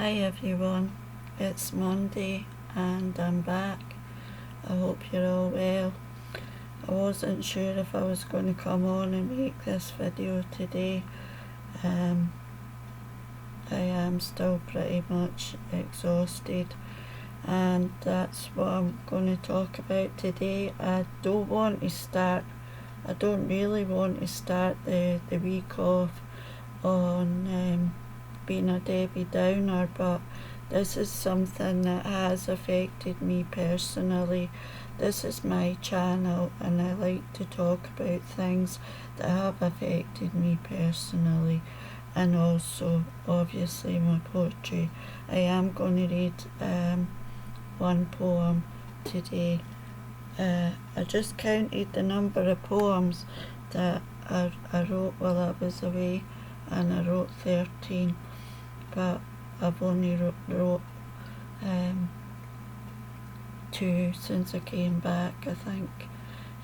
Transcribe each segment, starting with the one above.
Hi everyone, it's Monday and I'm back. I hope you're all well. I wasn't sure if I was going to come on and make this video today. I am still pretty much exhausted, and that's what I'm going to talk about today. I don't really want to start the week off on being a Debbie Downer, but this is something that has affected me personally. This is my channel and I like to talk about things that have affected me personally, and also obviously my poetry. I am going to read one poem today. I just counted the number of poems that I wrote while I was away, and I wrote 13, but I've only wrote 2 since I came back, I think.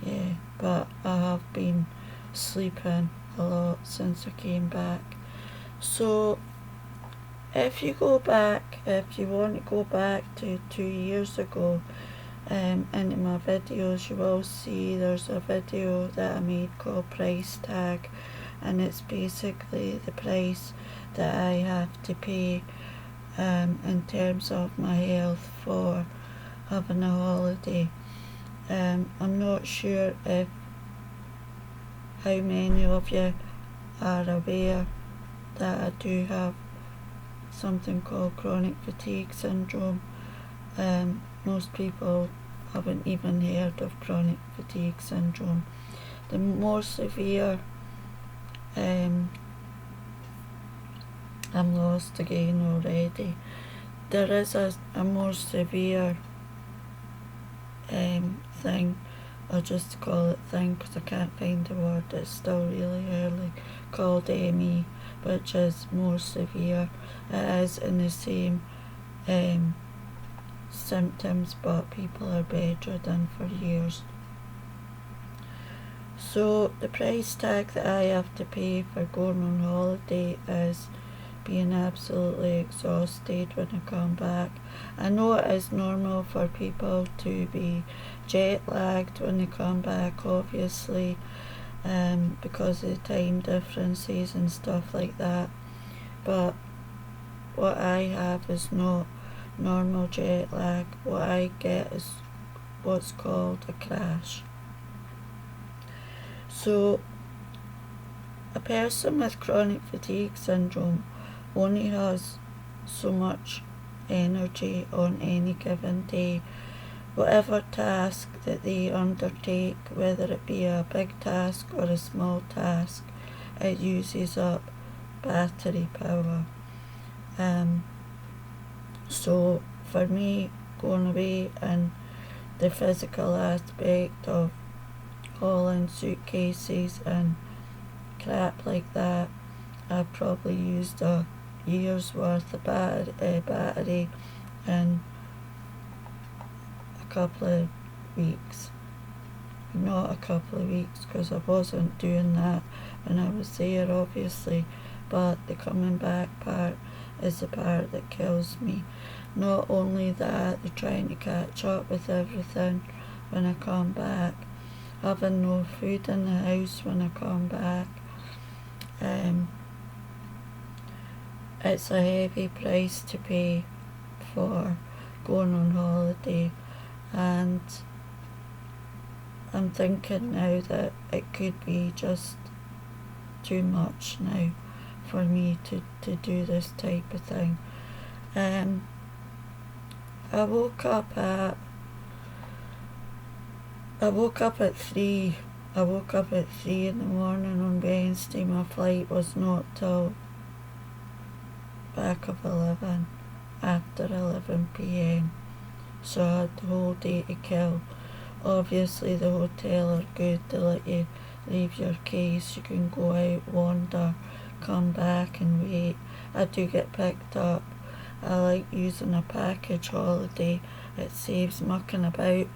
Yeah, but I have been sleeping a lot since I came back. So if you want to go back to 2 years ago, into my videos, you will see there's a video that I made called Price Tag, and it's basically the price that I have to pay in terms of my health for having a holiday. I'm not sure if how many of you are aware that I do have something called chronic fatigue syndrome. Most people haven't even heard of chronic fatigue syndrome. The more severe, I'm lost again already. There is a more severe thing, I'll just call it thing because I can't find the word, it's still really early, called ME, which is more severe. It is in the same symptoms, but people are bedridden for years. So the price tag that I have to pay for going on holiday is being absolutely exhausted when I come back. I know it is normal for people to be jet lagged when they come back, obviously, because of the time differences and stuff like that, but what I have is not normal jet lag. What I get is what's called a crash. So a person with chronic fatigue syndrome only has so much energy on any given day. Whatever task that they undertake, whether it be a big task or a small task, it uses up battery power. So for me, going away and the physical aspect of hauling suitcases and crap like that, I've probably used a year's worth of battery in a couple of weeks. Not a couple of weeks, because I wasn't doing that when I was there, obviously, but the coming back part is the part that kills me. Not only that, they're trying to catch up with everything when I come back, having no food in the house when I come back. It's a heavy price to pay for going on holiday, and I'm thinking now that it could be just too much now for me to do this type of thing. I woke up at 3. I woke up at 3 in the morning on Wednesday. My flight was not till back of 11, after 11 p.m. So I had the whole day to kill. Obviously the hotel are good, to let you leave your case, you can go out, wander, come back and wait. I do get picked up. I like using a package holiday. It saves mucking about,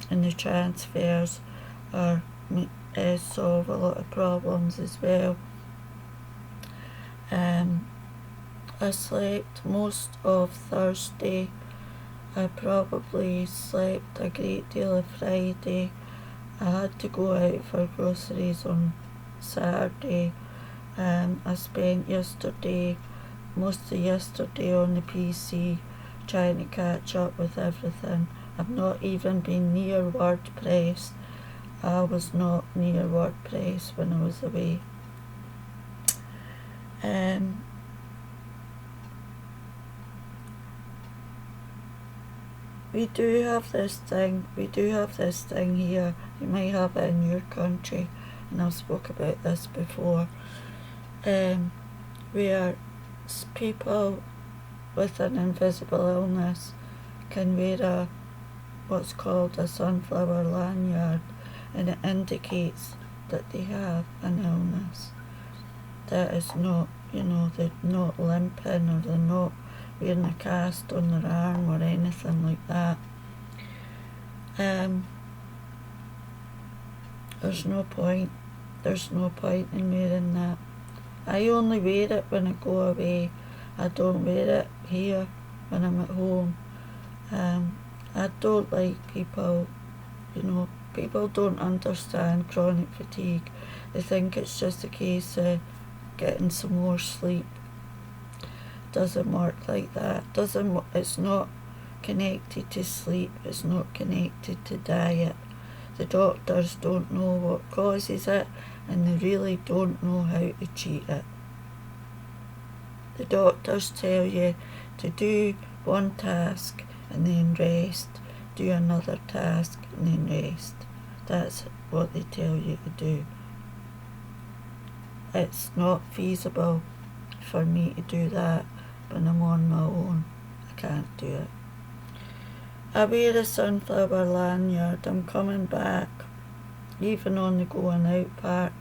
and the transfers are solve a lot of problems as well. I slept most of Thursday. I probably slept a great deal of Friday. I had to go out for groceries on Saturday. I spent most of yesterday on the PC trying to catch up with everything. I've not even been near WordPress. I was not near WordPress when I was away. We do have this thing here. You might have it in your country, and I've spoke about this before, where people with an invisible illness can wear what's called a sunflower lanyard, and it indicates that they have an illness. That is not, they're not limping, or they're not wearing a cast on their arm or anything like that. There's no point in wearing that. I only wear it when I go away. I don't wear it here when I'm at home. I don't like people don't understand chronic fatigue. They think it's just a case of getting some more sleep. Doesn't work like that. It's not connected to sleep. It's not connected to diet. The doctors don't know what causes it, and they really don't know how to treat it. The doctors tell you to do one task and then rest, do another task and then rest. That's what they tell you to do. It's not feasible for me to do that when I'm on my own. I can't do it. I wear a sunflower lanyard. I'm coming back, even on the going out part.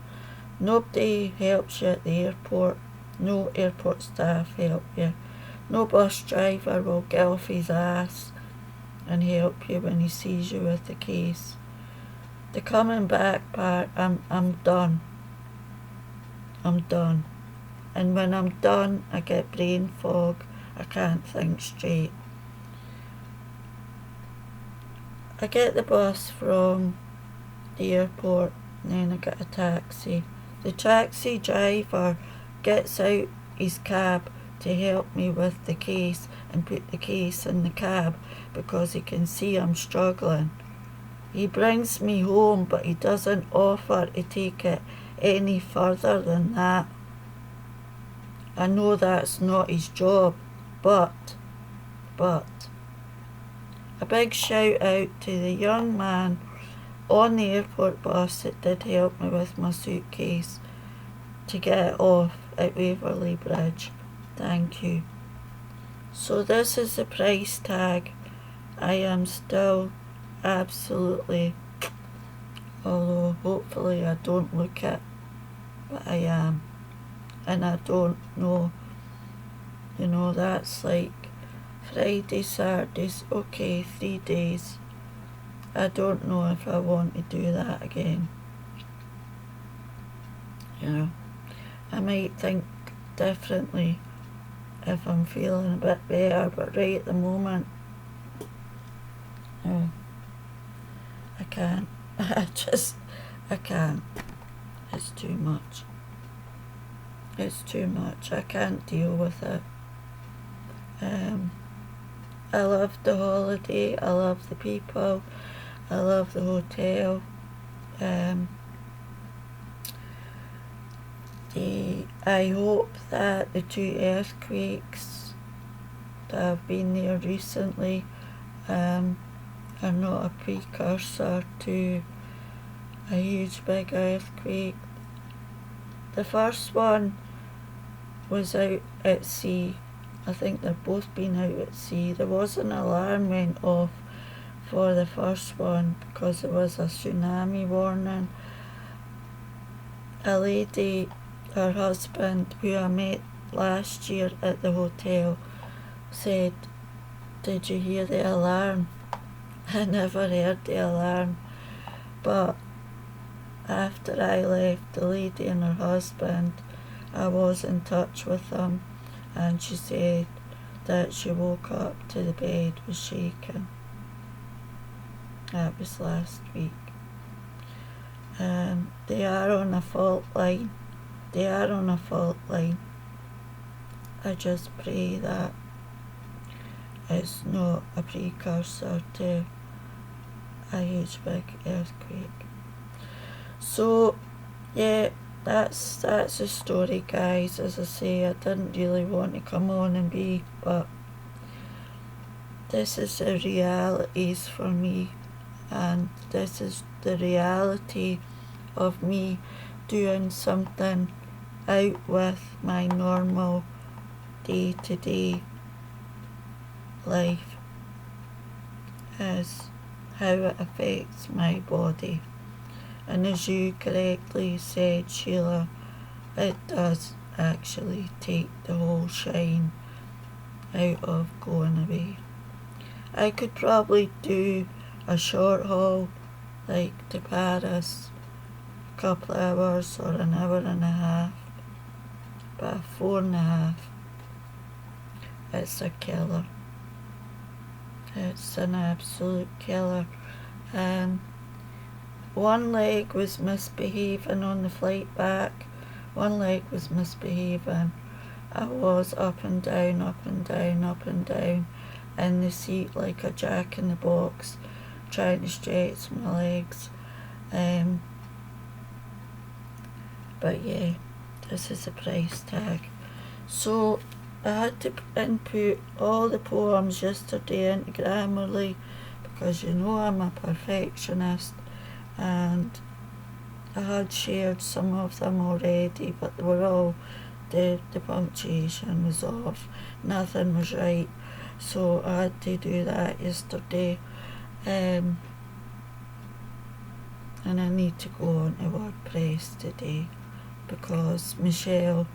Nobody helps you at the airport. No airport staff help you. No bus driver will get off his ass and help you when he sees you with the case. The coming back part, I'm done. And when I'm done, I get brain fog. I can't think straight. I get the bus from the airport, and then I get a taxi. The taxi driver gets out his cab to help me with the case and put the case in the cab because he can see I'm struggling. He brings me home, but he doesn't offer to take it any further than that. I know that's not his job, but a big shout out to the young man on the airport bus that did help me with my suitcase to get it off at Waverley Bridge. Thank you. So this is the price tag. I am still absolutely, although hopefully I don't look it, but I am. And I don't know, that's like Friday, Saturdays, okay, 3 days. I don't know if I want to do that again. I might think differently if I'm feeling a bit better, but right at the moment, no, I can't. I can't. It's too much. I can't deal with it. I love the holiday. I love the people. I love the hotel. I hope that the 2 earthquakes that have been there recently are not a precursor to a huge big earthquake. The first one was out at sea. I think they've both been out at sea. There was an alarm went off for the first one because there was a tsunami warning. A lady, her husband, who I met last year at the hotel, said, "Did you hear the alarm?" I never heard the alarm, but after I left, the lady and her husband, I was in touch with them, and she said that she woke up to the bed was shaking. That was last week. They are on a fault line. They are on a fault line. I just pray that it's not a precursor to a huge big earthquake. So yeah, that's the story, guys. As I say, I didn't really want to come on and be, but this is the realities for me, and this is the reality of me doing something out with my normal day-to-day life, is how it affects my body. And as you correctly said, Sheila, it does actually take the whole shine out of going away. I could probably do a short haul, like to Paris, a couple of hours or an hour and a half, but 4.5, it's a killer. It's an absolute killer. One leg was misbehaving on the flight back. One leg was misbehaving. I was up and down, up and down, up and down in the seat like a jack in the box, trying to stretch my legs. But yeah, this is a price tag. So I had to input all the poems yesterday into Grammarly, because you know I'm a perfectionist, and I had shared some of them already, but they were all, the punctuation was off, nothing was right, so I had to do that yesterday. And I need to go on to WordPress today, because Michelle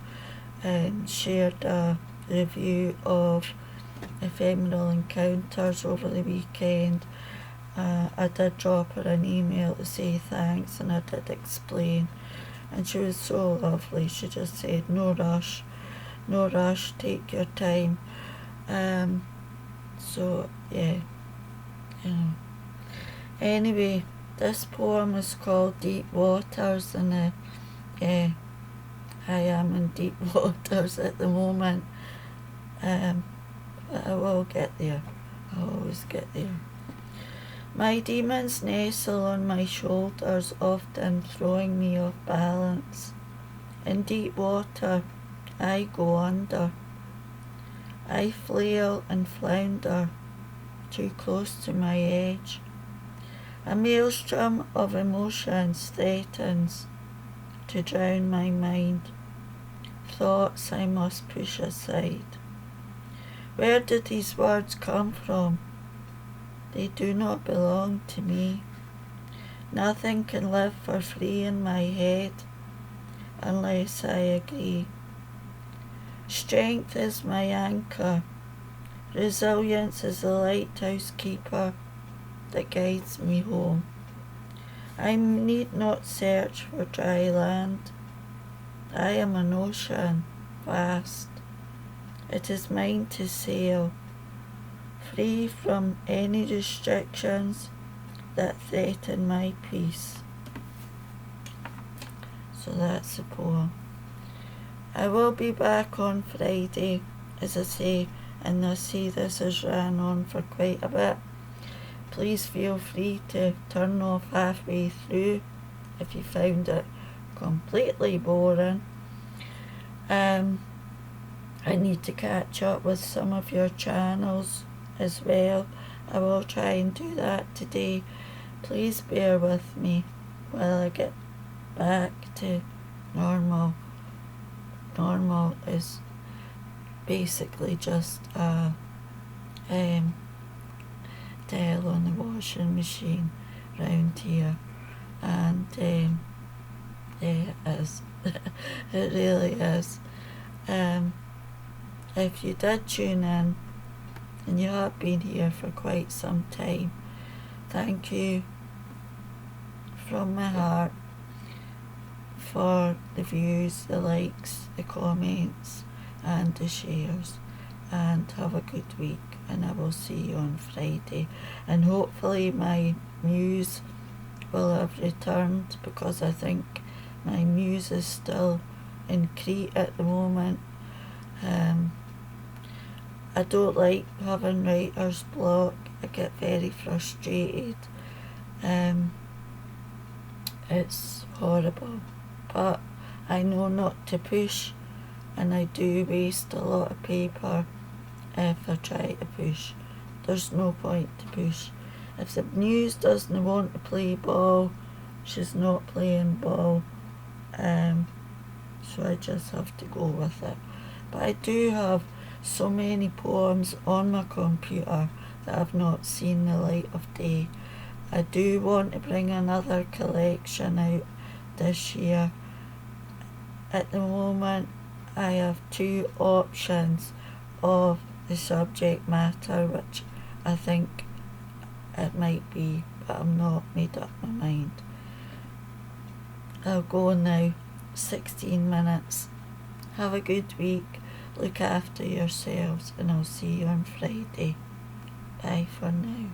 shared a review of Ephemeral Encounters over the weekend. I did drop her an email to say thanks, and I did explain, and she was so lovely. She just said, no rush, take your time. So yeah, you know. Anyway, this poem is called Deep Waters, and yeah, I am in deep waters at the moment, but I will get there. I always get there. My demons nestle on my shoulders, often throwing me off balance. In deep water, I go under. I flail and flounder, too close to my edge. A maelstrom of emotions threatens to drown my mind. Thoughts I must push aside. Where did these words come from? They do not belong to me. Nothing can live for free in my head unless I agree. Strength is my anchor. Resilience is the lighthouse keeper that guides me home. I need not search for dry land. I am an ocean, vast. It is mine to sail, free from any restrictions that threaten my peace. So that's the poem. I will be back on Friday, as I say, and I see this has ran on for quite a bit. Please feel free to turn off halfway through if you found it completely boring. I need to catch up with some of your channels as well. I will try and do that today. Please bear with me while I get back to normal. Normal is basically just a towel on the washing machine round here, and yeah, it is. It really is. If you did tune in, and you have been here for quite some time, thank you from my heart for the views, the likes, the comments, and the shares, and have a good week, and I will see you on Friday, and hopefully my muse will have returned, because I think my muse is still in Crete at the moment. I don't like having writer's block. I get very frustrated. It's horrible, but I know not to push, and I do waste a lot of paper if I try to push. There's no point to push. If the muse doesn't want to play ball, she's not playing ball. So I just have to go with it. But I do have so many poems on my computer that I've not seen the light of day. I do want to bring another collection out this year. At the moment, I have 2 options of the subject matter, which I think it might be, but I'm not made up my mind. I'll go now. 16 minutes. Have a good week. Look after yourselves, and I'll see you on Friday. Bye for now.